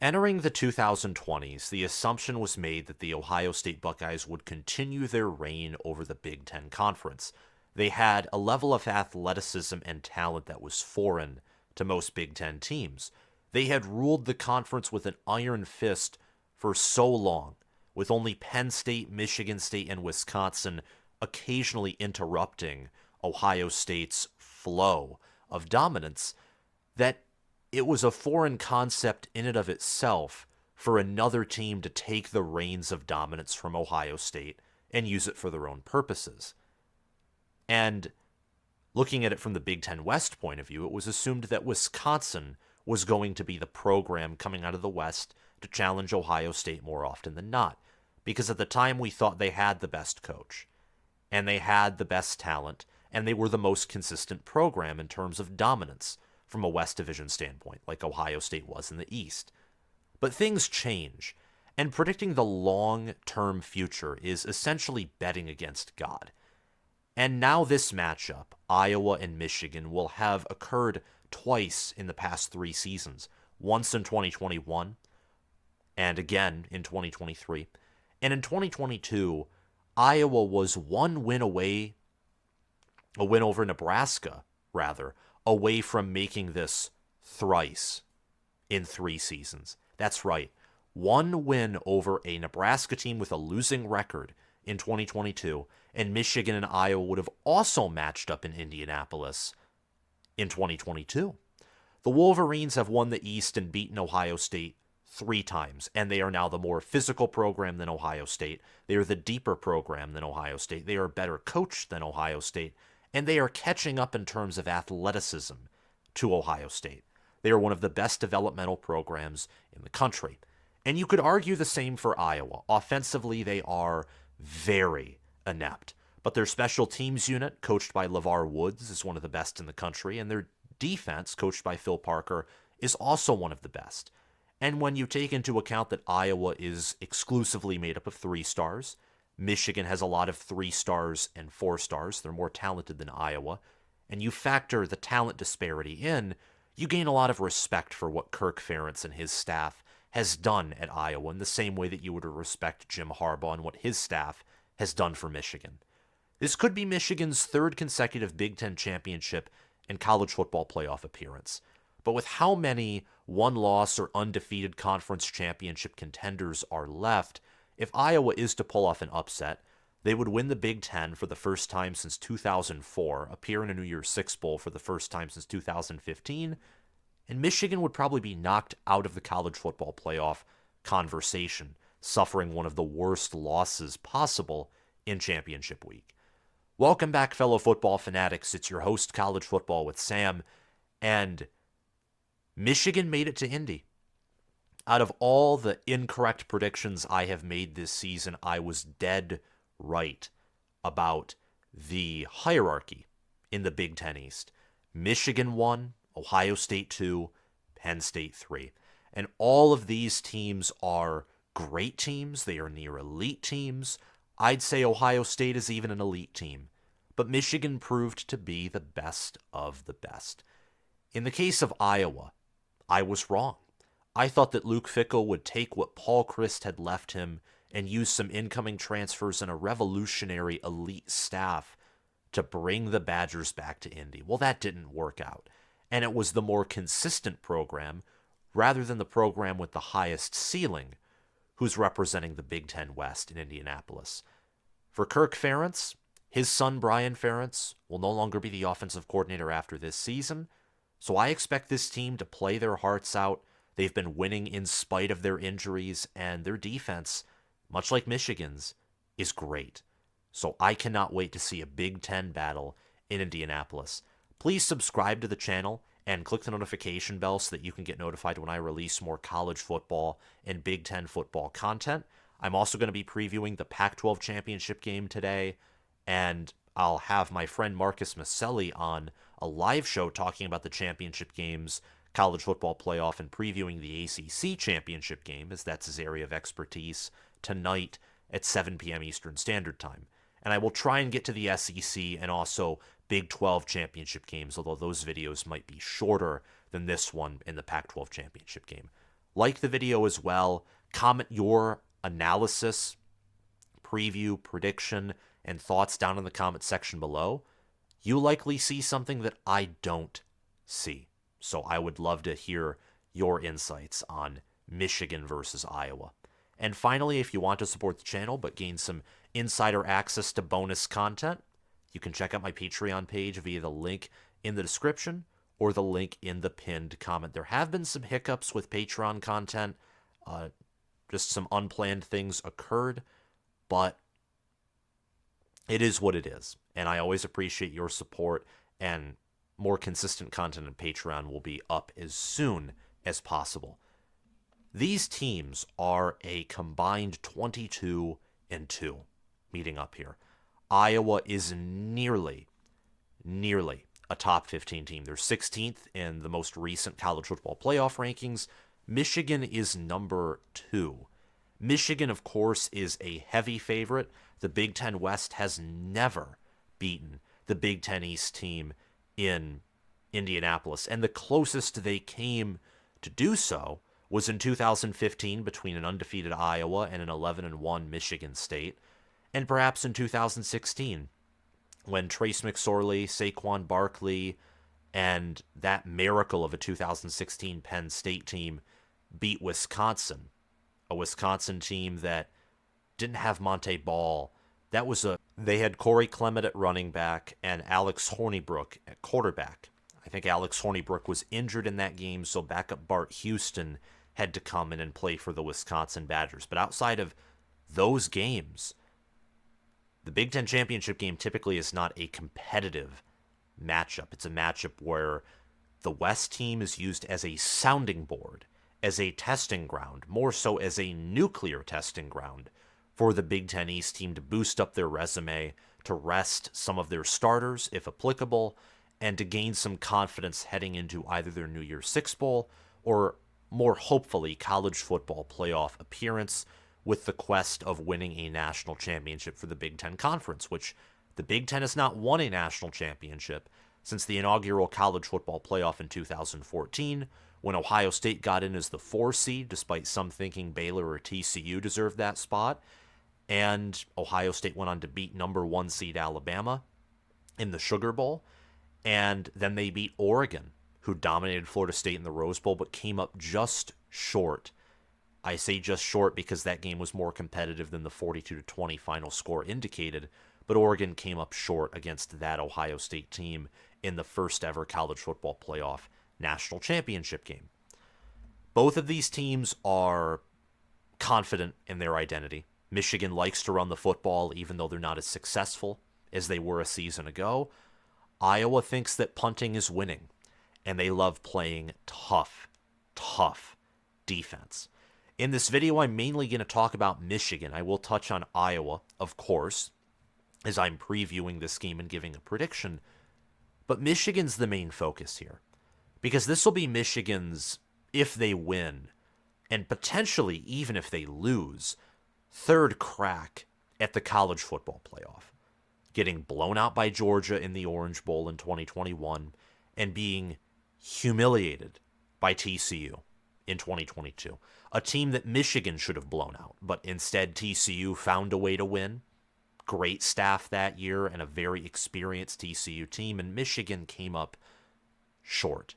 Entering the 2020s, the assumption was made that the Ohio State Buckeyes would continue their reign over the Big Ten Conference. They had a level of athleticism and talent that was foreign to most Big Ten teams. They had ruled the conference with an iron fist for so long, with only Penn State, Michigan State, and Wisconsin occasionally interrupting Ohio State's flow of dominance, that it was a foreign concept in and of itself for another team to take the reins of dominance from Ohio State and use it for their own purposes. And looking at it from the Big Ten West point of view, it was assumed that Wisconsin was going to be the program coming out of the West to challenge Ohio State more often than not. Because at the time we thought they had the best coach, and they had the best talent, and they were the most consistent program in terms of dominance from a West Division standpoint, like Ohio State was in the East. But things change, and predicting the long-term future is essentially betting against God. And now this matchup, Iowa and Michigan, will have occurred twice in the past 3 seasons. Once in 2021, and again in 2023. And in 2022, Iowa was one win away, a win over Nebraska, rather, away from making this thrice in 3 seasons. That's right. One win over a Nebraska team with a losing record in 2022, and Michigan and Iowa would have also matched up in Indianapolis in 2022. The Wolverines have won the East and beaten Ohio State 3 times, and they are now the more physical program than Ohio State. They are the deeper program than Ohio State. They are better coached than Ohio State, and they are catching up in terms of athleticism to Ohio State. They are one of the best developmental programs in the country. And you could argue the same for Iowa. Offensively, they are very inept. But their special teams unit, coached by LeVar Woods, is one of the best in the country, and their defense, coached by Phil Parker, is also one of the best. And when you take into account that Iowa is exclusively made up of 3 stars, Michigan has a lot of 3 stars and 4 stars, they're more talented than Iowa, and you factor the talent disparity in, you gain a lot of respect for what Kirk Ferentz and his staff has done at Iowa in the same way that you would respect Jim Harbaugh and what his staff has done for Michigan. This could be Michigan's 3rd consecutive Big Ten championship and college football playoff appearance. But with how many one-loss or undefeated conference championship contenders are left, if Iowa is to pull off an upset, they would win the Big Ten for the first time since 2004, appear in a New Year's Six Bowl for the first time since 2015, and Michigan would probably be knocked out of the college football playoff conversation, suffering one of the worst losses possible in championship week. Welcome back, fellow football fanatics. It's your host, College Football with Sam, and Michigan made it to Indy. Out of all the incorrect predictions I have made this season, I was dead right about the hierarchy in the Big Ten East. Michigan 1, Ohio State 2, Penn State 3. And all of these teams are great teams. They are near elite teams. I'd say Ohio State is even an elite team. But Michigan proved to be the best of the best. In the case of Iowa, I was wrong. I thought that Luke Fickell would take what Paul Chryst had left him and use some incoming transfers and a revolutionary elite staff to bring the Badgers back to Indy. Well, that didn't work out. And it was the more consistent program, rather than the program with the highest ceiling, who's representing the Big Ten West in Indianapolis. For Kirk Ferentz, his son Brian Ferentz will no longer be the offensive coordinator after this season, so I expect this team to play their hearts out. They've been winning in spite of their injuries, and their defense, much like Michigan's, is great. So I cannot wait to see a Big Ten battle in Indianapolis. Please subscribe to the channel and click the notification bell so that you can get notified when I release more college football and Big Ten football content. I'm also going to be previewing the Pac-12 championship game today, and I'll have my friend Marcus Maselli on a live show talking about the championship games, college football playoff, and previewing the ACC championship game, as that's his area of expertise, tonight at 7 p.m. Eastern Standard Time. And I will try and get to the SEC and also Big 12 championship games, although those videos might be shorter than this one in the Pac-12 championship game. Like the video as well. Comment your analysis, preview, prediction, and thoughts down in the comment section below. You likely see something that I don't see. So I would love to hear your insights on Michigan versus Iowa. And finally, if you want to support the channel but gain some insider access to bonus content, you can check out my Patreon page via the link in the description or the link in the pinned comment. There have been some hiccups with Patreon content. Just some unplanned things occurred, but it is what it is. And I always appreciate your support, and more consistent content on Patreon will be up as soon as possible. These teams are a combined 22-2 meeting up here. Iowa is nearly a top 15 team. They're 16th in the most recent college football playoff rankings. Michigan is number 2. Michigan, of course, is a heavy favorite. The Big Ten West has never beaten the Big Ten East team in Indianapolis, and the closest they came to do so was in 2015 between an undefeated Iowa and an 11-1 Michigan State, and perhaps in 2016 when Trace McSorley, Saquon Barkley, and that miracle of a 2016 Penn State team beat Wisconsin, a Wisconsin team that didn't have Monte Ball. They had Corey Clement at running back and Alex Hornibrook at quarterback. I think Alex Hornibrook was injured in that game, so backup Bart Houston had to come in and play for the Wisconsin Badgers. But outside of those games, the Big Ten championship game typically is not a competitive matchup. It's a matchup where the West team is used as a sounding board, as a testing ground, more so as a nuclear testing ground for the Big Ten East team to boost up their resume, to rest some of their starters, if applicable, and to gain some confidence heading into either their New Year's Six Bowl or, more hopefully, college football playoff appearance, with the quest of winning a national championship for the Big Ten Conference, which the Big Ten has not won a national championship since the inaugural college football playoff in 2014, when Ohio State got in as the 4 seed, despite some thinking Baylor or TCU deserved that spot, and Ohio State went on to beat number 1 seed Alabama in the Sugar Bowl, and then they beat Oregon, who dominated Florida State in the Rose Bowl, but came up just short. I say just short because that game was more competitive than the 42-20 final score indicated, but Oregon came up short against that Ohio State team in the first ever college football playoff national championship game. Both of these teams are confident in their identity. Michigan likes to run the football even though they're not as successful as they were a season ago. Iowa thinks that punting is winning, and they love playing tough defense. In this video, I'm mainly going to talk about Michigan. I will touch on Iowa, of course, as I'm previewing this game and giving a prediction. But Michigan's the main focus here, because this will be Michigan's, if they win, and potentially even if they lose, third crack at the college football playoff. Getting blown out by Georgia in the Orange Bowl in 2021 and being humiliated by TCU in 2022. A team that Michigan should have blown out, but instead TCU found a way to win. Great staff that year and a very experienced TCU team, and Michigan came up short.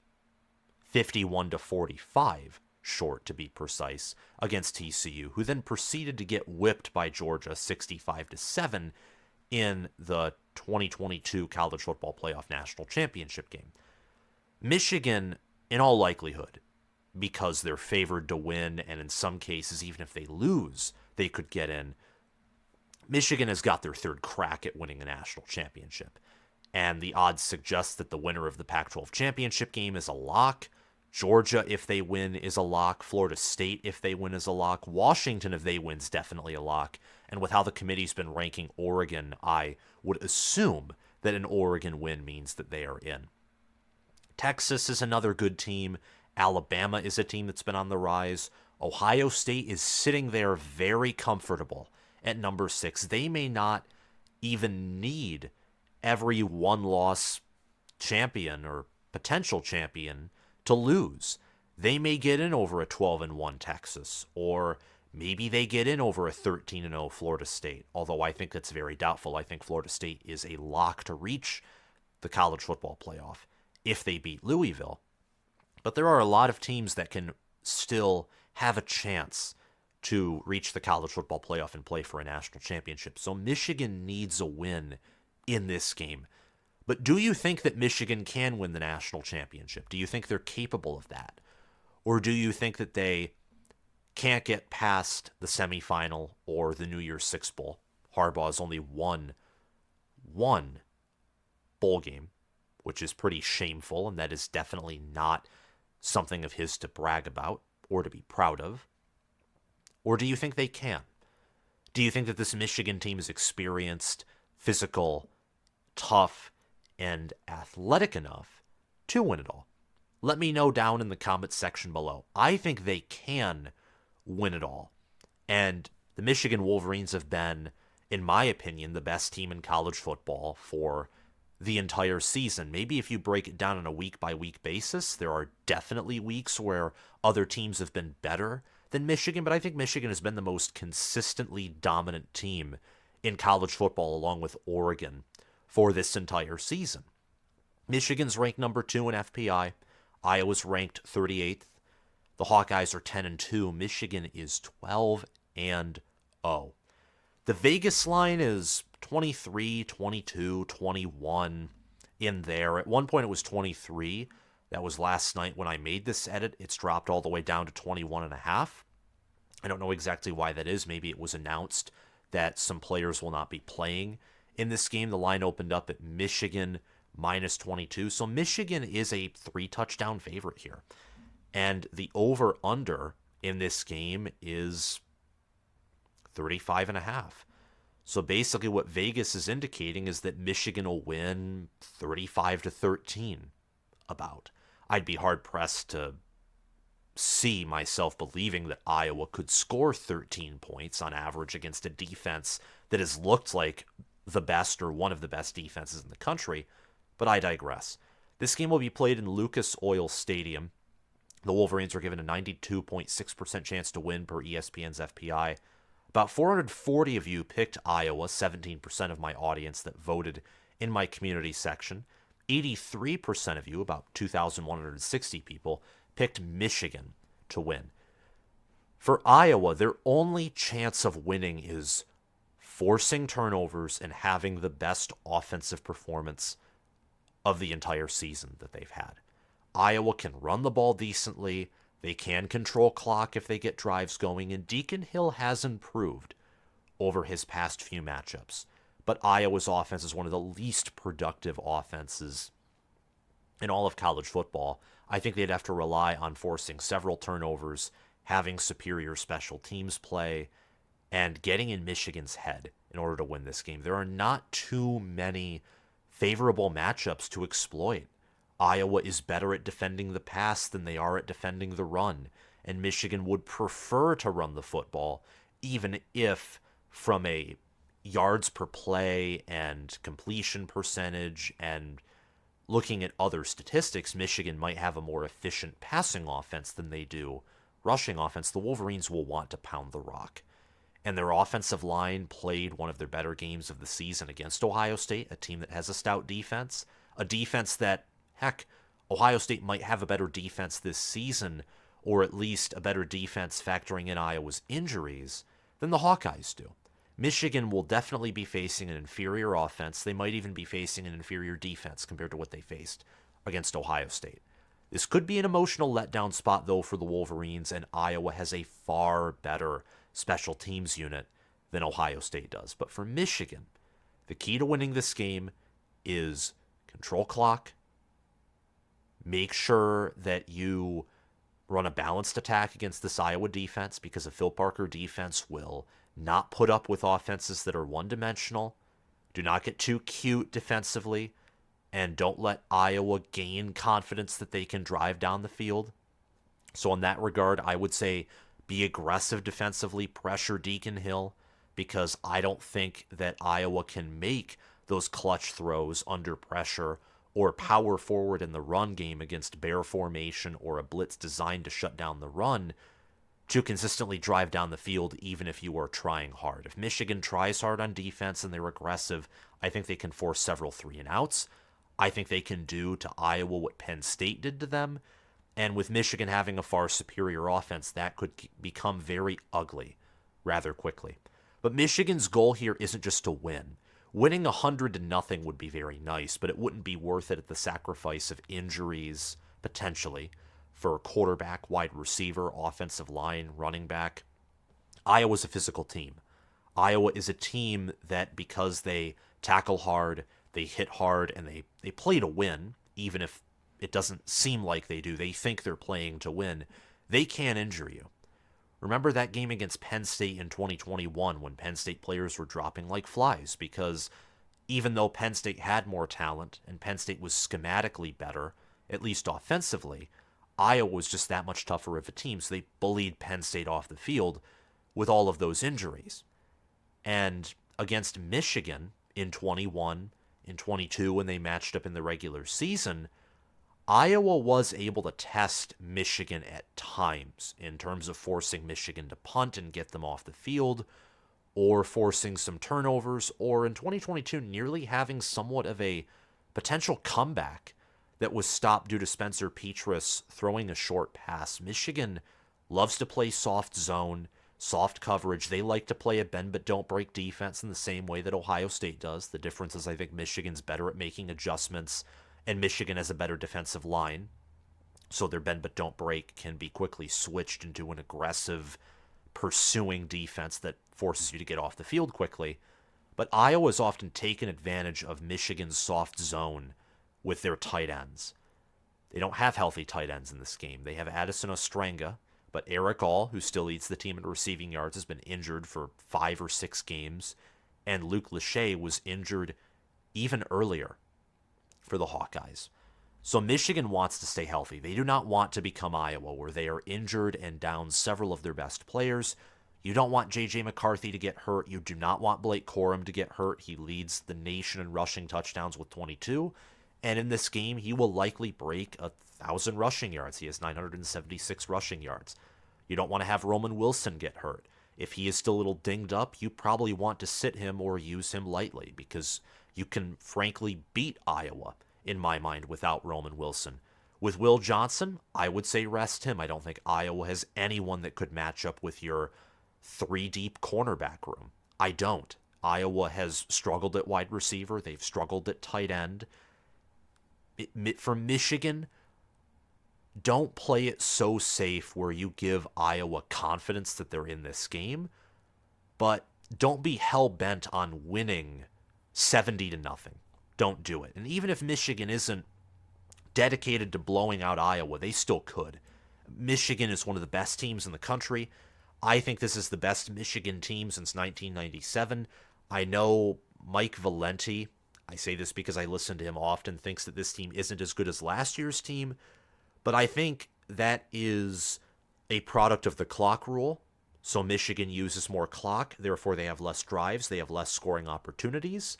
51-45 short, to be precise, against TCU, who then proceeded to get whipped by Georgia 65-7 in the 2022 college football playoff national championship game. Michigan, in all likelihood, because they're favored to win, and in some cases, even if they lose, they could get in, Michigan has got their third crack at winning a national championship. And the odds suggest that the winner of the Pac-12 championship game is a lock. Georgia, if they win, is a lock. Florida State, if they win, is a lock. Washington, if they win, is definitely a lock. And with how the committee's been ranking Oregon, I would assume that an Oregon win means that they are in. Texas is another good team. Alabama is a team that's been on the rise. Ohio State is sitting there very comfortable at number 6. They may not even need every one-loss champion or potential champion to lose. they may get in over a 12-1 Texas, or maybe they get in over a 13-0 Florida State, although I think that's very doubtful. I think Florida State is a lock to reach the college football playoff if they beat Louisville. But there are a lot of teams that can still have a chance to reach the college football playoff and play for a national championship. So Michigan needs a win in this game. But do you think that Michigan can win the national championship? Do you think they're capable of that? Or do you think that they can't get past the semifinal or the New Year's Six Bowl? Harbaugh has only won one bowl game, which is pretty shameful, and that is definitely not something of his to brag about or to be proud of. Or do you think they can? Do you think that this Michigan team is experienced, physical, tough, and athletic enough to win it all? Let me know down in the comments section below. I think they can win it all. And the Michigan Wolverines have been, in my opinion, the best team in college football for the entire season. Maybe if you break it down on a week-by-week basis, there are definitely weeks where other teams have been better than Michigan, but I think Michigan has been the most consistently dominant team in college football along with Oregon for this entire season. Michigan's ranked number 2 in FPI. Iowa's ranked 38th. The Hawkeyes are 10-2. Michigan is 12-0. The Vegas line is 23, 22, 21 in there. At one point it was 23. That was last night when I made this edit. It's dropped all the way down to 21.5. I don't know exactly why that is. Maybe it was announced that some players will not be playing in this game. The line opened up at Michigan minus 22. So Michigan is a 3-touchdown favorite here. And the over-under in this game is 35.5. So basically what Vegas is indicating is that Michigan will win 35-13 about. I'd be hard-pressed to see myself believing that Iowa could score 13 points on average against a defense that has looked like the best or one of the best defenses in the country, but I digress. This game will be played in Lucas Oil Stadium. The Wolverines are given a 92.6% chance to win per ESPN's FPI. About 440 of you picked Iowa, 17% of my audience that voted in my community section. 83% of you, about 2,160 people, picked Michigan to win. For Iowa, their only chance of winning is forcing turnovers and having the best offensive performance of the entire season that they've had. Iowa can run the ball decently. They can control clock if they get drives going, and Deacon Hill has improved over his past few matchups. But Iowa's offense is one of the least productive offenses in all of college football. I think they'd have to rely on forcing several turnovers, having superior special teams play, and getting in Michigan's head in order to win this game. There are not too many favorable matchups to exploit. Iowa is better at defending the pass than they are at defending the run, and Michigan would prefer to run the football, even if from a yards per play and completion percentage and looking at other statistics, Michigan might have a more efficient passing offense than they do rushing offense. The Wolverines will want to pound the rock. And their offensive line played one of their better games of the season against Ohio State, a team that has a stout defense, a defense that, heck, Ohio State might have a better defense this season, or at least a better defense factoring in Iowa's injuries, than the Hawkeyes do. Michigan will definitely be facing an inferior offense. They might even be facing an inferior defense compared to what they faced against Ohio State. This could be an emotional letdown spot, though, for the Wolverines, and Iowa has a far better special teams unit than Ohio State does. But for Michigan, the key to winning this game is control clock, make sure that you run a balanced attack against this Iowa defense, because a Phil Parker defense will not put up with offenses that are one-dimensional. Do not get too cute defensively, and don't let Iowa gain confidence that they can drive down the field. So in that regard, I would say be aggressive defensively, pressure Deacon Hill, because I don't think that Iowa can make those clutch throws under pressure or power forward in the run game against bear formation or a blitz designed to shut down the run to consistently drive down the field even if you are trying hard. If Michigan tries hard on defense and they're aggressive, I think they can force several 3-and-outs. I think they can do to Iowa what Penn State did to them. And with Michigan having a far superior offense, that could become very ugly rather quickly. But Michigan's goal here isn't just to win. Winning 100-0 would be very nice, but it wouldn't be worth it at the sacrifice of injuries, potentially, for quarterback, wide receiver, offensive line, running back. Iowa's a physical team. Iowa is a team that, because they tackle hard, they hit hard, and they play to win, even if it doesn't seem like they do. They think they're playing to win. They can injure you. Remember that game against Penn State in 2021 when Penn State players were dropping like flies because even though Penn State had more talent and Penn State was schematically better, at least offensively, Iowa was just that much tougher of a team, so they bullied Penn State off the field with all of those injuries. And against Michigan in 21, in 22 when they matched up in the regular season, Iowa was able to test Michigan at times in terms of forcing Michigan to punt and get them off the field, or forcing some turnovers, or in 2022 nearly having somewhat of a potential comeback that was stopped due to Spencer Petras throwing a short pass. Michigan loves to play soft zone, soft coverage. They like to play a bend but don't break defense in the same way that Ohio State does. The difference is I think Michigan's better at making adjustments, and Michigan has a better defensive line, so their bend but don't break can be quickly switched into an aggressive, pursuing defense that forces you to get off the field quickly. But Iowa's often taken advantage of Michigan's soft zone with their tight ends. They don't have healthy tight ends in this game. They have Addison Ostrenga, but Eric All, who still leads the team in receiving yards, has been injured for 5 or 6 games, and Luke Lachey was injured even earlier for the Hawkeyes. So Michigan wants to stay healthy. They do not want to become Iowa, where they are injured and down several of their best players. You don't want J.J. McCarthy to get hurt. You do not want Blake Corum to get hurt. He leads the nation in rushing touchdowns with 22. And in this game, he will likely break 1,000 rushing yards. He has 976 rushing yards. You don't want to have Roman Wilson get hurt. If he is still a little dinged up, you probably want to sit him or use him lightly because you can frankly beat Iowa, in my mind, without Roman Wilson. With Will Johnson, I would say rest him. I don't think Iowa has anyone that could match up with your 3-deep cornerback room. I don't. Iowa has struggled at wide receiver. They've struggled at tight end. For Michigan, don't play it so safe where you give Iowa confidence that they're in this game, but don't be hell-bent on winning 70-0. Don't do it. And even if Michigan isn't dedicated to blowing out Iowa, they still could. Michigan is one of the best teams in the country. I think this is the best Michigan team since 1997. I know Mike Valenti, I say this because I listen to him often, thinks that this team isn't as good as last year's team, but I think that is a product of the clock rule. So Michigan uses more clock, therefore they have less drives, they have less scoring opportunities.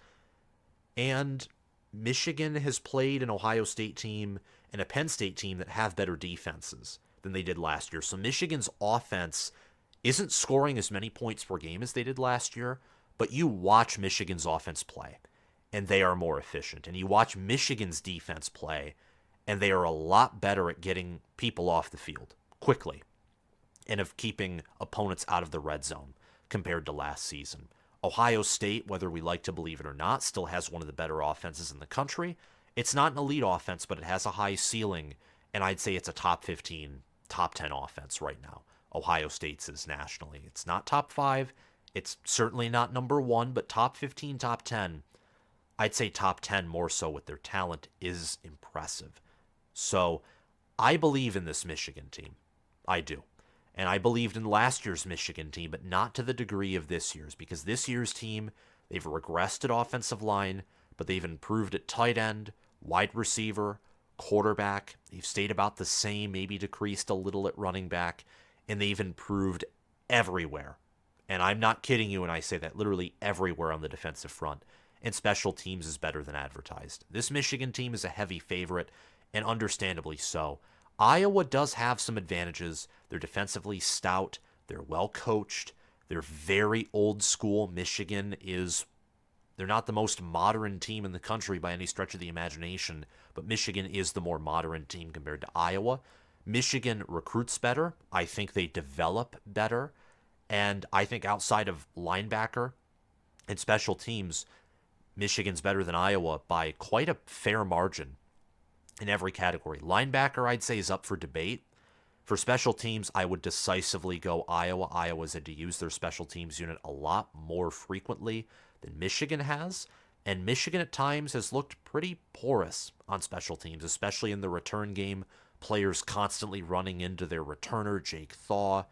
And Michigan has played an Ohio State team and a Penn State team that have better defenses than they did last year. So Michigan's offense isn't scoring as many points per game as they did last year, but you watch Michigan's offense play, and they are more efficient. And you watch Michigan's defense play, and they are a lot better at getting people off the field quickly and of keeping opponents out of the red zone compared to last season. Ohio State, whether we like to believe it or not, still has one of the better offenses in the country. It's not an elite offense, but it has a high ceiling, and I'd say it's a top 15, top 10 offense right now. Ohio State's is nationally. It's not top 5. It's certainly not number 1, but top 15, top 10. I'd say top 10 more so with their talent is impressive. So I believe in this Michigan team. I do. And I believed in last year's Michigan team, but not to the degree of this year's, because this year's team, they've regressed at offensive line, but they've improved at tight end, wide receiver, quarterback. They've stayed about the same, maybe decreased a little at running back, and they've improved everywhere. And I'm not kidding you when I say that, literally everywhere on the defensive front. and special teams is better than advertised. This Michigan team is a heavy favorite, and understandably so. Iowa does have some advantages. They're defensively stout, they're well coached, they're very old school. They're not the most modern team in the country by any stretch of the imagination, but Michigan is the more modern team compared to Iowa. Michigan recruits better. I think they develop better. And I think outside of linebacker and special teams, Michigan's better than Iowa by quite a fair margin in every category. Linebacker, I'd say, is up for debate. For special teams, I would decisively go Iowa. Iowa's had to use their special teams unit a lot more frequently than Michigan has. And Michigan at times has looked pretty porous on special teams, especially in the return game. Players constantly running into their returner, Jake Thaw,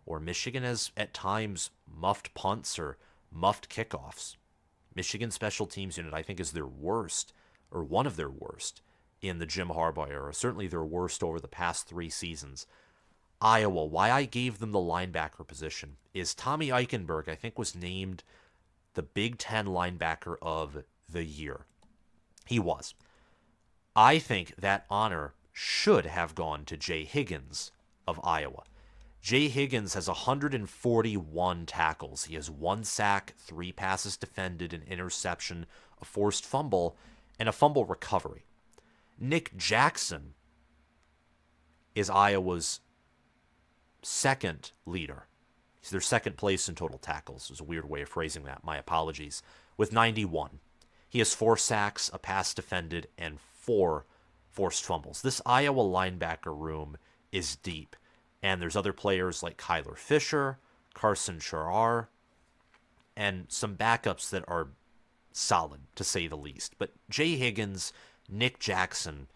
or Michigan has at times muffed punts or muffed kickoffs. Michigan special teams unit, I think, is their worst, or one of their worst, in the Jim Harbaugh era. Certainly their worst over the past 3 seasons. Iowa, why I gave them the linebacker position is Tommy Eichenberg, I think, was named the Big Ten linebacker of the year. He was. I think that honor should have gone to Jay Higgins of Iowa. Jay Higgins has 141 tackles. He has 1 sack, 3 passes defended, an interception, a forced fumble, and a fumble recovery. Nick Jackson is Iowa's second leader. He's their second place in total tackles. There's a weird way of phrasing that. My apologies. With 91. He has 4 sacks, a pass defended, and 4 forced fumbles. This Iowa linebacker room is deep. And there's other players like Kyler Fisher, Carson Charar, and some backups that are solid, to say the least. But Jay Higgins, Nick Jackson,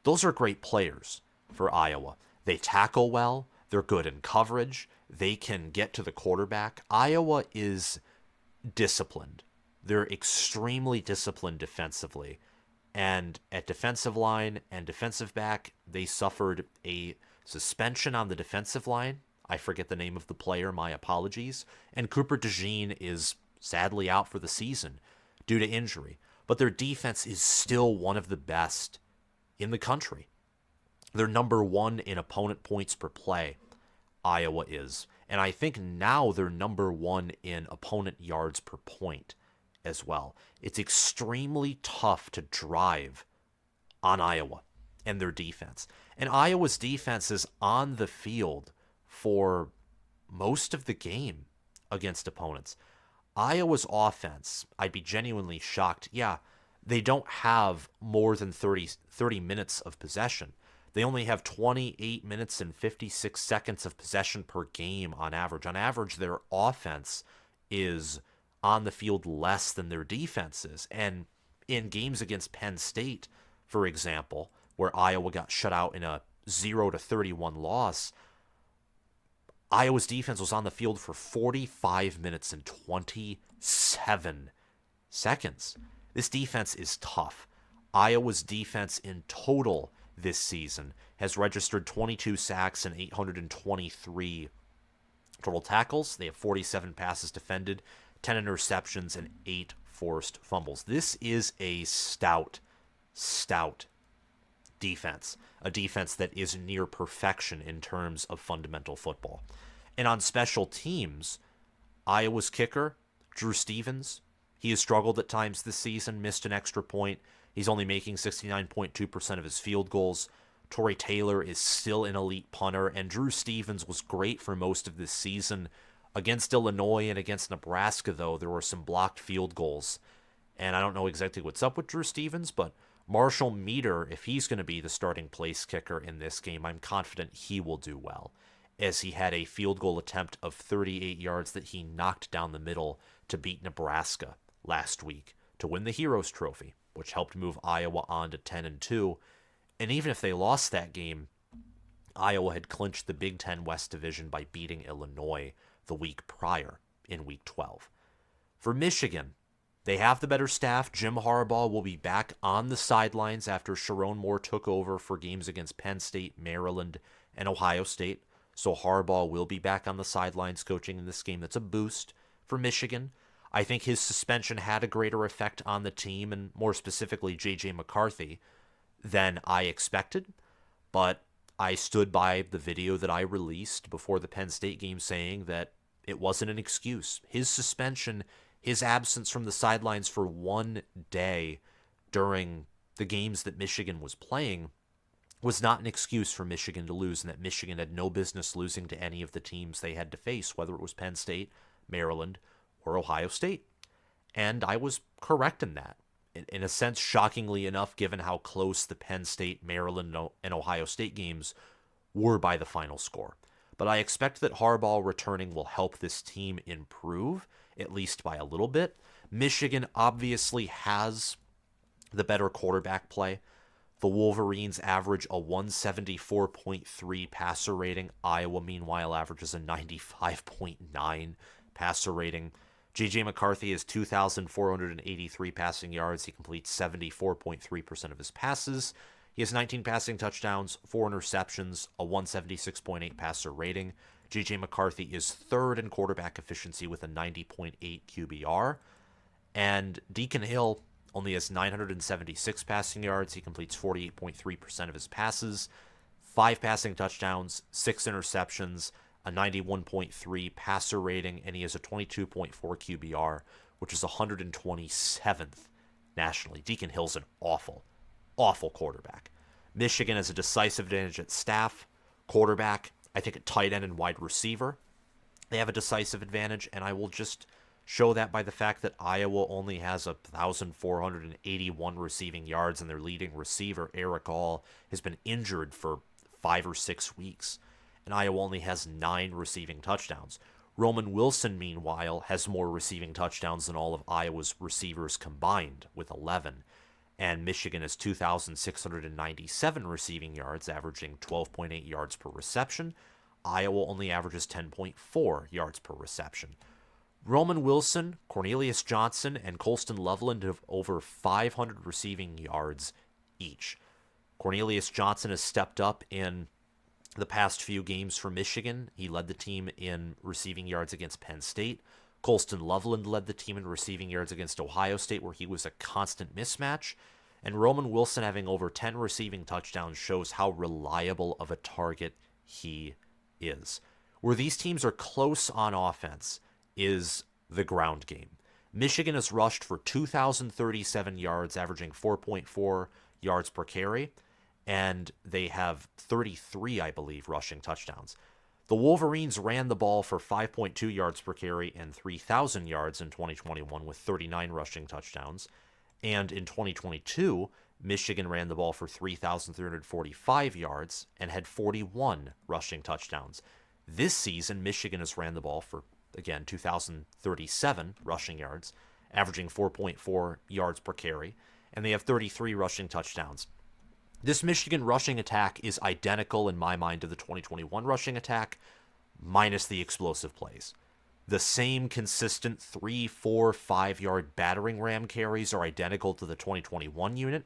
those are great players for Iowa. They tackle well. They're good in coverage. They can get to the quarterback. Iowa is disciplined. They're extremely disciplined defensively. And at defensive line and defensive back, they suffered a suspension on the defensive line. I forget the name of the player, my apologies. And Cooper DeJean is sadly out for the season due to injury. But their defense is still one of the best in the country. They're number 1 in opponent points per play, Iowa is. And I think now they're number 1 in opponent yards per point as well. It's extremely tough to drive on Iowa and their defense. And Iowa's defense is on the field for most of the game against opponents. Iowa's offense, I'd be genuinely shocked. Yeah, they don't have more than 30 minutes of possession. They only have 28 minutes and 56 seconds of possession per game on average. On average, their offense is on the field less than their defense is. And in games against Penn State, for example, where Iowa got shut out in a 0-31 loss, Iowa's defense was on the field for 45 minutes and 27 seconds. This defense is tough. Iowa's defense in total this season has registered 22 sacks and 823 total tackles. They have 47 passes defended, 10 interceptions, and 8 forced fumbles. This is a stout defense, a defense that is near perfection in terms of fundamental football. And on special teams, Iowa's kicker, Drew Stevens, he has struggled at times this season, missed an extra point. He's only making 69.2% of his field goals. Torrey Taylor is still an elite punter, and Drew Stevens was great for most of this season. Against Illinois and against Nebraska, though, there were some blocked field goals. And I don't know exactly what's up with Drew Stevens, but Marshall Meter, if he's going to be the starting place kicker in this game, I'm confident he will do well, as he had a field goal attempt of 38 yards that he knocked down the middle to beat Nebraska last week to win the Heroes Trophy, which helped move Iowa on to 10-2. And even if they lost that game, Iowa had clinched the Big Ten West Division by beating Illinois the week prior in Week 12. For Michigan, they have the better staff. Jim Harbaugh will be back on the sidelines after Sharon Moore took over for games against Penn State, Maryland, and Ohio State. So Harbaugh will be back on the sidelines coaching in this game. That's a boost for Michigan. I think his suspension had a greater effect on the team, and more specifically J.J. McCarthy, than I expected. But I stood by the video that I released before the Penn State game saying that it wasn't an excuse. His suspension, his absence from the sidelines for one day during the games that Michigan was playing was not an excuse for Michigan to lose, and that Michigan had no business losing to any of the teams they had to face, whether it was Penn State, Maryland, or Ohio State. And I was correct in that. In a sense, shockingly enough, given how close the Penn State, Maryland, and Ohio State games were by the final score. But I expect that Harbaugh returning will help this team improve, at least by a little bit. Michigan obviously has the better quarterback play. The Wolverines average a 174.3 passer rating. Iowa, meanwhile, averages a 95.9 passer rating. J.J. McCarthy has 2,483 passing yards. He completes 74.3% of his passes. He has 19 passing touchdowns, 4 interceptions, a 176.8 passer rating. J.J. McCarthy is third in quarterback efficiency with a 90.8 QBR. And Deacon Hill only has 976 passing yards. He completes 48.3% of his passes, 5 passing touchdowns, 6 interceptions, a 91.3 passer rating, and he has a 22.4 QBR, which is 127th nationally. Deacon Hill's an awful quarterback. Michigan has a decisive advantage at staff, quarterback, I think at tight end and wide receiver. They have a decisive advantage, and I will just show that by the fact that Iowa only has 1,481 receiving yards, and their leading receiver, Eric All, has been injured for 5 or 6 weeks, and Iowa only has 9 receiving touchdowns. Roman Wilson, meanwhile, has more receiving touchdowns than all of Iowa's receivers combined, with 11, and Michigan has 2,697 receiving yards, averaging 12.8 yards per reception. Iowa only averages 10.4 yards per reception. Roman Wilson, Cornelius Johnson, and Colston Loveland have over 500 receiving yards each. Cornelius Johnson has stepped up in the past few games for Michigan. He led the team in receiving yards against Penn State. Colston Loveland led the team in receiving yards against Ohio State, where he was a constant mismatch. And Roman Wilson having over 10 receiving touchdowns shows how reliable of a target he is. Where these teams are close on offense is the ground game. Michigan has rushed for 2,037 yards, averaging 4.4 yards per carry, and they have 33, I believe, rushing touchdowns. The Wolverines ran the ball for 5.2 yards per carry and 3,000 yards in 2021 with 39 rushing touchdowns. And in 2022, Michigan ran the ball for 3,345 yards and had 41 rushing touchdowns. This season, Michigan has ran the ball for, again, 2,037 rushing yards, averaging 4.4 yards per carry, and they have 33 rushing touchdowns. This Michigan rushing attack is identical in my mind to the 2021 rushing attack, minus the explosive plays. The same consistent 3, 4, 5-yard battering ram carries are identical to the 2021 unit.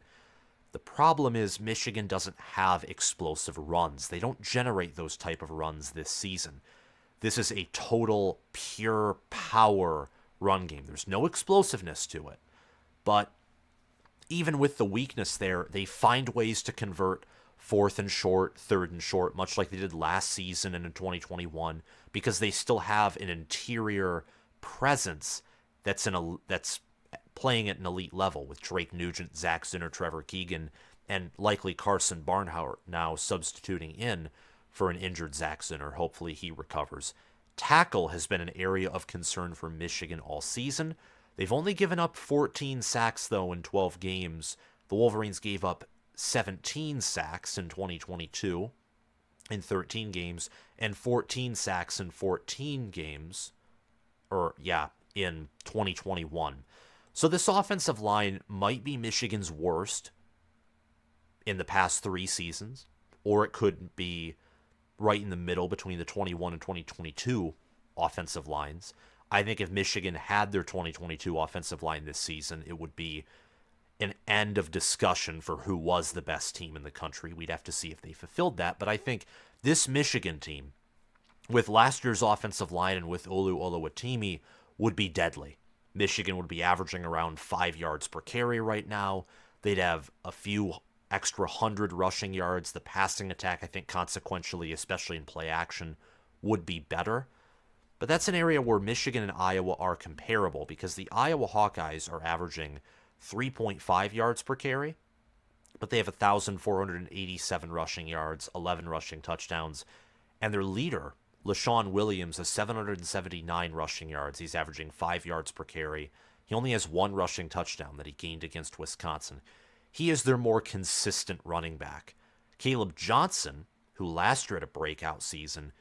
The problem is Michigan doesn't have explosive runs. They don't generate those type of runs this season. This is a total pure power run game. There's no explosiveness to it. But even with the weakness there, they find ways to convert 4th and short, 3rd and short, much like they did last season and in 2021, because they still have an interior presence that's playing at an elite level with Drake Nugent, Zach Zinner, Trevor Keegan, and likely Carson Barnhart now substituting in for an injured Zach Zinner. Hopefully he recovers. Tackle has been an area of concern for Michigan all season. They've only given up 14 sacks, though, in 12 games. The Wolverines gave up 17 sacks in 2022 in 13 games, and 14 sacks in 14 games, in 2021. So this offensive line might be Michigan's worst in the past 3 seasons, or it could be right in the middle between the 21 and 2022 offensive lines. I think if Michigan had their 2022 offensive line this season, it would be an end of discussion for who was the best team in the country. We'd have to see if they fulfilled that. But I think this Michigan team, with last year's offensive line and with Olu Oluwatimi, would be deadly. Michigan would be averaging around 5 yards per carry right now. They'd have a few extra 100 rushing yards. The passing attack, I think, consequentially, especially in play action, would be better. But that's an area where Michigan and Iowa are comparable because the Iowa Hawkeyes are averaging 3.5 yards per carry, but they have 1,487 rushing yards, 11 rushing touchdowns, and their leader, LaShawn Williams, has 779 rushing yards. He's averaging 5 yards per carry. He only has one rushing touchdown that he gained against Wisconsin. He is their more consistent running back. Caleb Johnson, who last year had a breakout season,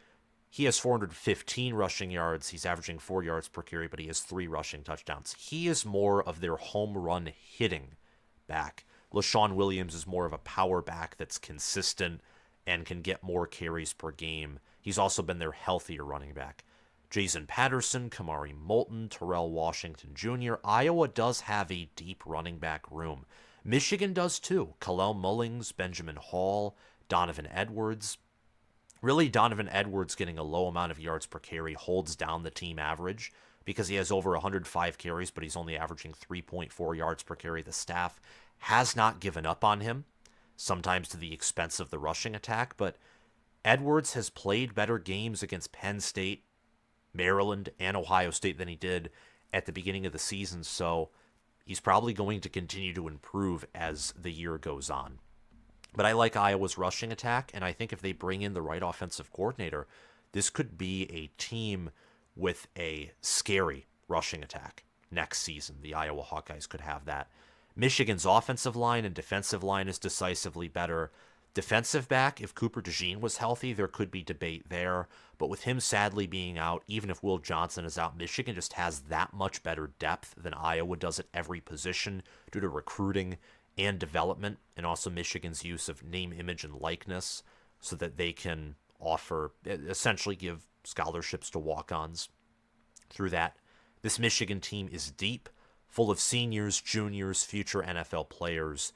he has 415 rushing yards. He's averaging 4 yards per carry, but he has 3 rushing touchdowns. He is more of their home run hitting back. LaShawn Williams is more of a power back that's consistent and can get more carries per game. He's also been their healthier running back. Jason Patterson, Kamari Moulton, Terrell Washington Jr. Iowa does have a deep running back room. Michigan does too. Kalel Mullings, Benjamin Hall, Donovan Edwards. Really, Donovan Edwards getting a low amount of yards per carry holds down the team average because he has over 105 carries, but he's only averaging 3.4 yards per carry. The staff has not given up on him, sometimes to the expense of the rushing attack, but Edwards has played better games against Penn State, Maryland, and Ohio State than he did at the beginning of the season, so he's probably going to continue to improve as the year goes on. But I like Iowa's rushing attack, and I think if they bring in the right offensive coordinator, this could be a team with a scary rushing attack next season. The Iowa Hawkeyes could have that. Michigan's offensive line and defensive line is decisively better. Defensive back, if Cooper DeJean was healthy, there could be debate there. But with him sadly being out, even if Will Johnson is out, Michigan just has that much better depth than Iowa does at every position due to recruiting and development, and also Michigan's use of name, image, and likeness so that they can offer, essentially give scholarships to walk-ons through that. This Michigan team is deep, full of seniors, juniors, future NFL players,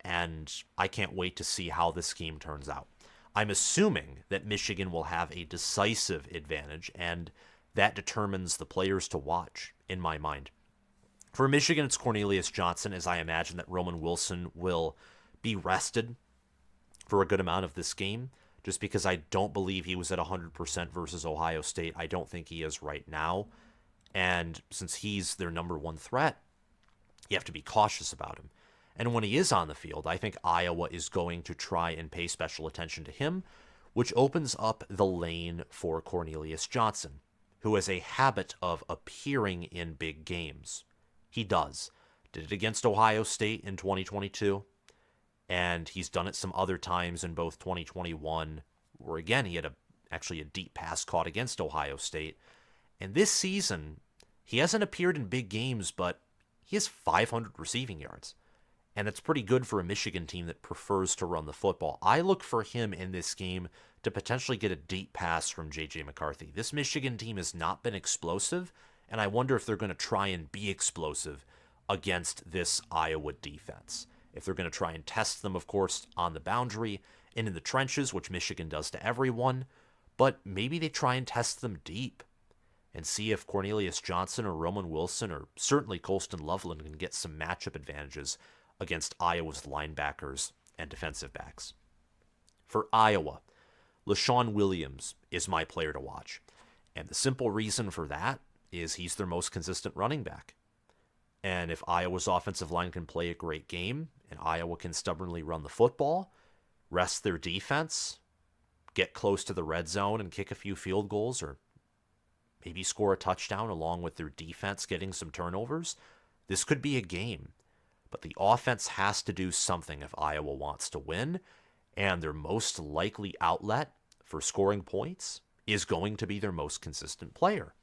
and I can't wait to see how this game turns out. I'm assuming that Michigan will have a decisive advantage, and that determines the players to watch, in my mind. For Michigan, it's Cornelius Johnson, as I imagine that Roman Wilson will be rested for a good amount of this game, just because I don't believe he was at 100% versus Ohio State. I don't think he is right now. And since he's their number one threat, you have to be cautious about him. And when he is on the field, I think Iowa is going to try and pay special attention to him, which opens up the lane for Cornelius Johnson, who has a habit of appearing in big games. He does. Did it against Ohio State in 2022, and he's done it some other times in both 2021, where again he had actually a deep pass caught against Ohio State. And this season, he hasn't appeared in big games, but he has 500 receiving yards. And that's pretty good for a Michigan team that prefers to run the football. I look for him in this game to potentially get a deep pass from J.J. McCarthy. This Michigan team has not been explosive, and I wonder if they're going to try and be explosive against this Iowa defense. If they're going to try and test them, of course, on the boundary and in the trenches, which Michigan does to everyone, but maybe they try and test them deep and see if Cornelius Johnson or Roman Wilson or certainly Colston Loveland can get some matchup advantages against Iowa's linebackers and defensive backs. For Iowa, LaShawn Williams is my player to watch. And the simple reason for that is he's their most consistent running back. And if Iowa's offensive line can play a great game and Iowa can stubbornly run the football, rest their defense, get close to the red zone and kick a few field goals or maybe score a touchdown along with their defense getting some turnovers, this could be a game. But the offense has to do something if Iowa wants to win, and their most likely outlet for scoring points is going to be their most consistent player.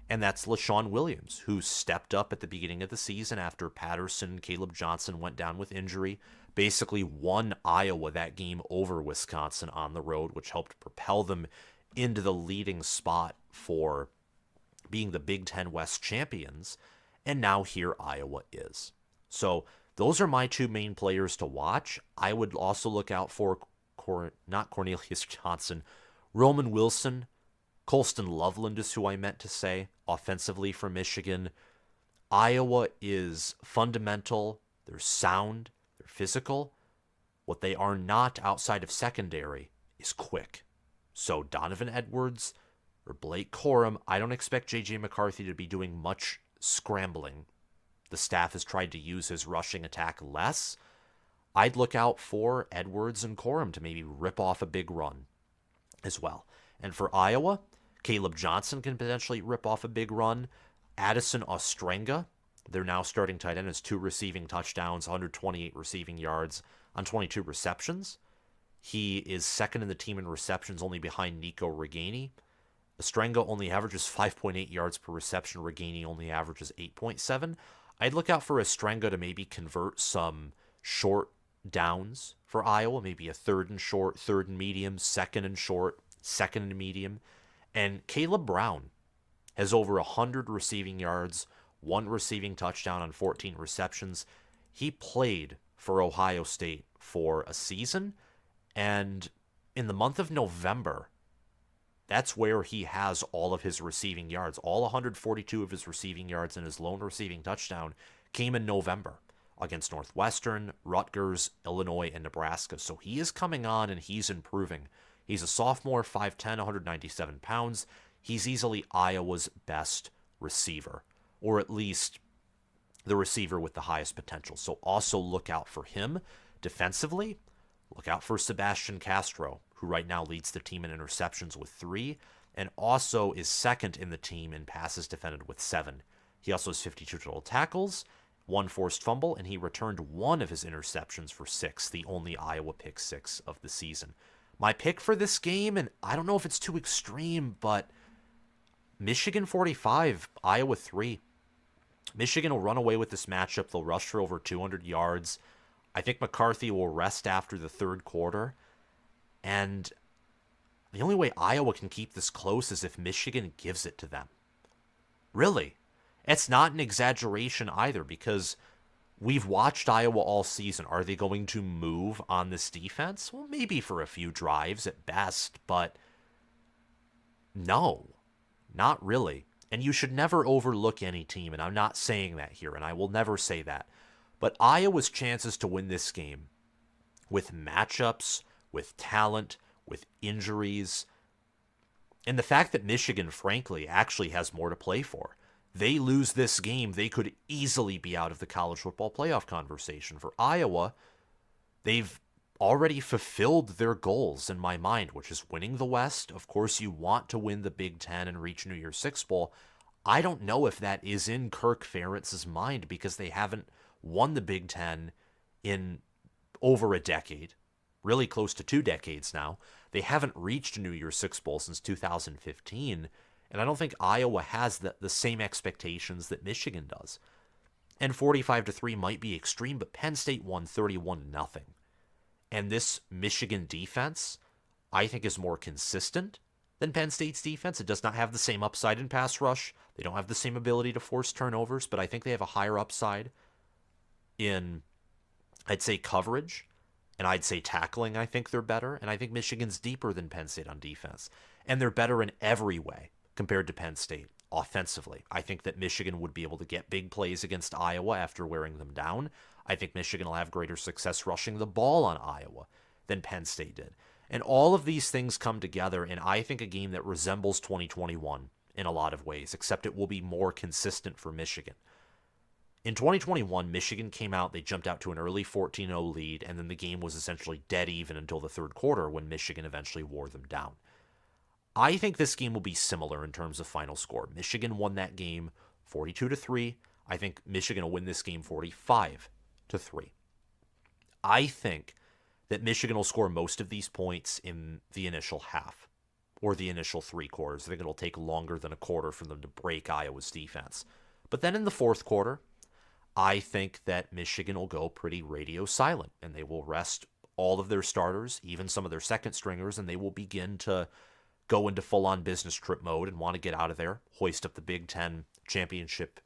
And that's LaShawn Williams, who stepped up at the beginning of the season after Patterson and Caleb Johnson went down with injury, basically won Iowa that game over Wisconsin on the road, which helped propel them into the leading spot for being the Big Ten West champions. And now here Iowa is. So those are my two main players to watch. I would also look out for, not Cornelius Johnson, Roman Wilson. Colston Loveland is who I meant to say, offensively for Michigan. Iowa is fundamental, they're sound, they're physical. What they are not outside of secondary is quick. So Donovan Edwards or Blake Corum, I don't expect J.J. McCarthy to be doing much scrambling. The staff has tried to use his rushing attack less. I'd look out for Edwards and Corum to maybe rip off a big run as well. And for Iowa, Caleb Johnson can potentially rip off a big run. Addison Ostrenga, their now starting tight end, has 2 receiving touchdowns, 128 receiving yards on 22 receptions. He is second in the team in receptions, only behind Nico Reganey. Ostrenga only averages 5.8 yards per reception. Reganey only averages 8.7. I'd look out for Ostrenga to maybe convert some short downs for Iowa, maybe a 3rd and short, 3rd and medium, 2nd and short, 2nd and medium. And Caleb Brown has over 100 receiving yards, 1 receiving touchdown on 14 receptions. He played for Ohio State for a season, and in the month of November, that's where he has all of his receiving yards. All 142 of his receiving yards and his lone receiving touchdown came in November against Northwestern, Rutgers, Illinois, and Nebraska. So he is coming on and he's improving. He's a sophomore, 5'10", 197 pounds. He's easily Iowa's best receiver, or at least the receiver with the highest potential. So also look out for him. Defensively, look out for Sebastian Castro, who right now leads the team in interceptions with 3, and also is second in the team in passes defended with 7. He also has 52 total tackles, 1 forced fumble, and he returned 1 of his interceptions for 6, the only Iowa pick 6 of the season. My pick for this game, and I don't know if it's too extreme, but Michigan 45, Iowa 3. Michigan will run away with this matchup. They'll rush for over 200 yards. I think McCarthy will rest after the 3rd quarter. And the only way Iowa can keep this close is if Michigan gives it to them. Really. It's not an exaggeration either, because we've watched Iowa all season. Are they going to move on this defense? Well, maybe for a few drives at best, but no, not really. And you should never overlook any team, and I'm not saying that here, and I will never say that. But Iowa's chances to win this game with matchups, with talent, with injuries, and the fact that Michigan, frankly, actually has more to play for. They lose this game, they could easily be out of the college football playoff conversation. For Iowa, they've already fulfilled their goals in my mind, which is winning the West. Of course, you want to win the Big Ten and reach New Year's Six Bowl. I don't know if that is in Kirk Ferentz's mind, because they haven't won the Big Ten in over a decade, really close to 2 decades now. They haven't reached a New Year's Six Bowl since 2015, and I don't think Iowa has the same expectations that Michigan does. And 45-3 might be extreme, but Penn State won 31-0. And this Michigan defense, I think, is more consistent than Penn State's defense. It does not have the same upside in pass rush. They don't have the same ability to force turnovers, but I think they have a higher upside in, I'd say, coverage, and I'd say tackling. I think they're better, and I think Michigan's deeper than Penn State on defense. And they're better in every way compared to Penn State offensively. I think that Michigan would be able to get big plays against Iowa after wearing them down. I think Michigan will have greater success rushing the ball on Iowa than Penn State did. And all of these things come together, and I think a game that resembles 2021 in a lot of ways, except it will be more consistent for Michigan. In 2021, Michigan came out, they jumped out to an early 14-0 lead, and then the game was essentially dead even until the 3rd quarter when Michigan eventually wore them down. I think this game will be similar in terms of final score. Michigan won that game 42-3. I think Michigan will win this game 45-3. I think that Michigan will score most of these points in the initial half or the initial 3 quarters. I think it'll take longer than a quarter for them to break Iowa's defense. But then in the 4th quarter, I think that Michigan will go pretty radio silent, and they will rest all of their starters, even some of their second stringers, and they will begin to go into full-on business trip mode and want to get out of there, hoist up the Big Ten championship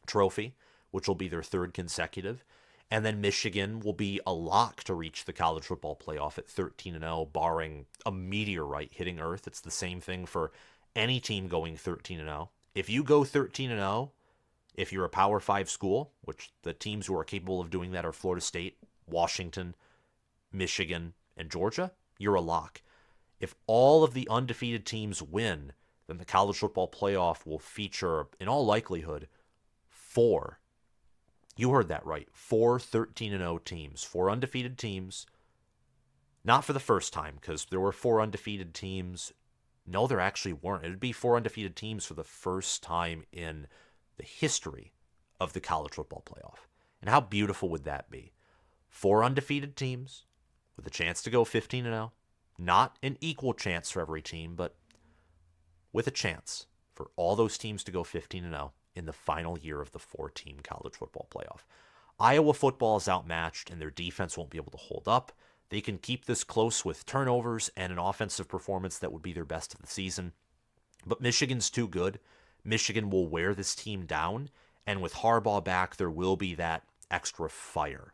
trophy, which will be their 3rd consecutive. And then Michigan will be a lock to reach the college football playoff at 13-0, barring a meteorite hitting Earth. It's the same thing for any team going 13-0. If you go 13-0, If you're a Power 5 school, which the teams who are capable of doing that are Florida State, Washington, Michigan, and Georgia, you're a lock. If all of the undefeated teams win, then the college football playoff will feature, in all likelihood, four. You heard that right. 4 13-0 teams. 4 undefeated teams. Not for the first time, because there were 4 undefeated teams. No, there actually weren't. It would be 4 undefeated teams for the first time in the history of the college football playoff. And how beautiful would that be? 4 undefeated teams with a chance to go 15-0. Not an equal chance for every team, but with a chance for all those teams to go 15-0 in the final year of the 4-team college football playoff. Iowa football is outmatched, and their defense won't be able to hold up. They can keep this close with turnovers and an offensive performance that would be their best of the season. But Michigan's too good. Michigan will wear this team down, and with Harbaugh back, there will be that extra fire,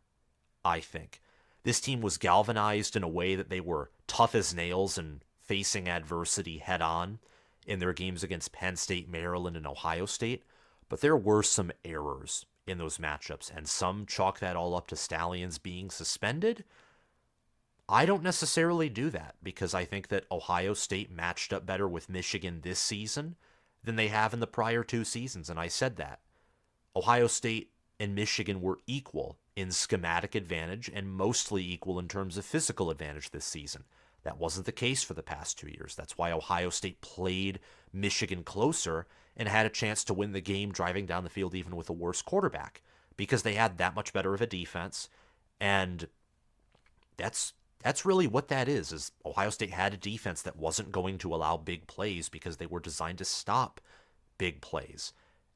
I think. This team was galvanized in a way that they were tough as nails and facing adversity head on in their games against Penn State, Maryland, and Ohio State. But there were some errors in those matchups, and some chalk that all up to Stallions being suspended. I don't necessarily do that because I think that Ohio State matched up better with Michigan this season than they have in the prior 2 seasons, and I said that. Ohio State and Michigan were equal in schematic advantage and mostly equal in terms of physical advantage this season. That wasn't the case for the past 2 years. That's why Ohio State played Michigan closer and had a chance to win the game driving down the field even with a worse quarterback because they had that much better of a defense. And that's really what that is Ohio State had a defense that wasn't going to allow big plays because they were designed to stop big plays.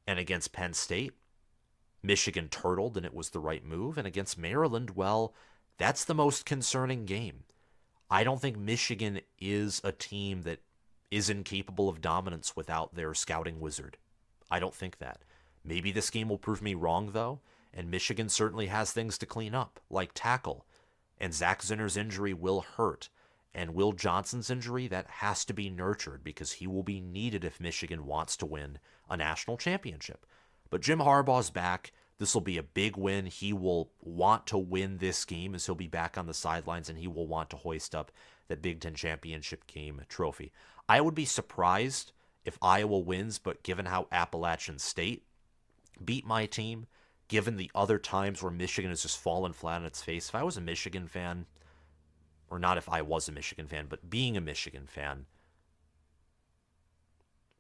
And against Penn State, Michigan turtled and it was the right move. And against Maryland, well, that's the most concerning game. I don't think Michigan is a team that is incapable of dominance without their scouting wizard. I don't think that. Maybe this game will prove me wrong, though, and Michigan certainly has things to clean up, like tackle. And Zach Zinner's injury will hurt. And Will Johnson's injury, that has to be nurtured because he will be needed if Michigan wants to win a national championship. But Jim Harbaugh's back. This will be a big win. He will want to win this game as he'll be back on the sidelines and he will want to hoist up that Big Ten championship game trophy. I would be surprised if Iowa wins, but given how Appalachian State beat my team, given the other times where Michigan has just fallen flat on its face, if I was a Michigan fan, or not if I was a Michigan fan, but being a Michigan fan,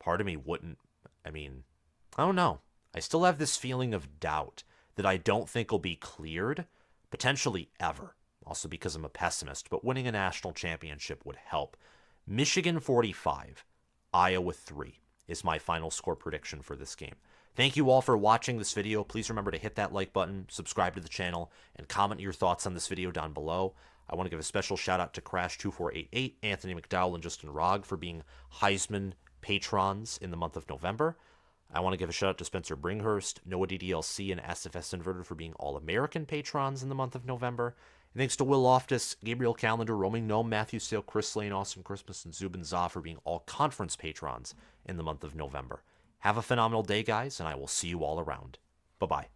part of me wouldn't, I don't know. I still have this feeling of doubt that I don't think will be cleared, potentially ever. Also because I'm a pessimist, but winning a national championship would help. Michigan 45, Iowa 3 is my final score prediction for this game. Thank you all for watching this video. Please remember to hit that like button, subscribe to the channel, and comment your thoughts on this video down below. I want to give a special shout out to Crash2488, Anthony McDowell, and Justin Rogg for being Heisman patrons in the month of November. I want to give a shout out to Spencer Bringhurst, Noah DDLC, and SFS Inverter for being All-American patrons in the month of November. And thanks to Will Loftus, Gabriel Calendar, Roaming Gnome, Matthew Sale, Chris Lane, Awesome Christmas, and Zubin Zah for being all-conference patrons in the month of November. Have a phenomenal day, guys, and I will see you all around. Bye-bye.